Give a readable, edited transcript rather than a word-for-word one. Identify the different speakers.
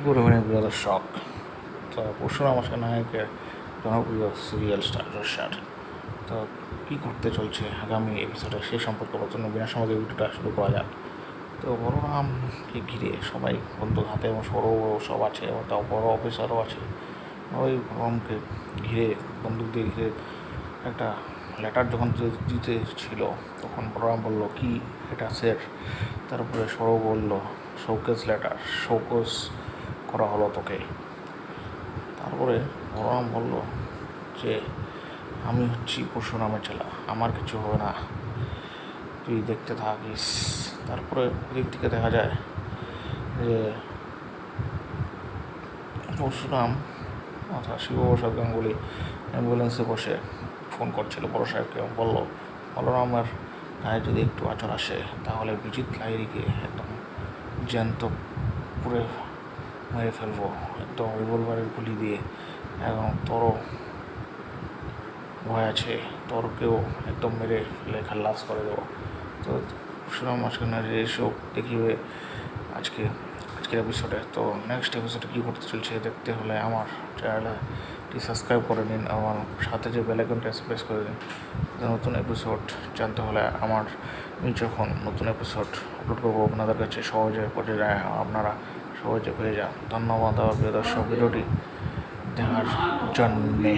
Speaker 1: Good evening প্রিয় দর্শক। তো পরশুরাম আজকে নায়কের জনপ্রিয় সিরিয়াল স্টার রশাদ তো কী করতে চলছে আগামী এপিসোডে সে সম্পর্কে আলোচনা বিনা সময় ভিডিওটা শুরু করা যাক। তো বলরামকে ঘিরে সবাই বন্দুক হাতে এবং সরো সব আছে এবং তাও বড় অফিসারও আছে। ওই বলরামকে ঘিরে বন্দুক দিয়ে ঘিরে একটা লেটার যখন দিতে ছিল তখন বলরাম বলল কি এটা স্যার। তারপরে সরো বলল শোকেস লেটার, শোকেস করা হলো তোকে। তারপরে বলরাম বলল যে আমি হচ্ছি পরশুরামের ছেলা, আমার কিছু হবে না, তুই দেখতে থাকিস। তারপরে ওদিক থেকে দেখা যায় যে পরশুরাম অর্থাৎ শিবপ্রসাদ গাঙ্গুলি অ্যাম্বুলেন্সে বসে ফোন করছিল বড় সাহেবকে, বলল বলরামের গায়ে যদি একটু আচর আসে তাহলে বিজিত লাহিড়িকে একদম জ্যান্ত পুড়ে মেরে ফেলবো, একদম রিভলভারের গুলি দিয়ে, এবং তোরও ভয় আছে, তোরকেও একদম মেরে ফেলে খাল্লাস করে দেবো। তো পরশুরাম মাঝখানে এসব দেখিবে আজকের এপিসোডে। তো নেক্সট এপিসোডে কী করতে চলছে দেখতে হলে আমার চ্যানেলটি সাবস্ক্রাইব করে নিন, আমার সাথে যে বেল আইকনটা প্রেস করে দিন। নতুন এপিসোড জানতে হলে আমি যখন নতুন এপিসোড আপলোড করবো আপনাদের কাছে সহজে পড়ে যায়, আপনারা সহজে পেয়ে যান। ধন্যবাদ আমার প্রিয় দর্শক ভিডিওটি দেখার জন্যে।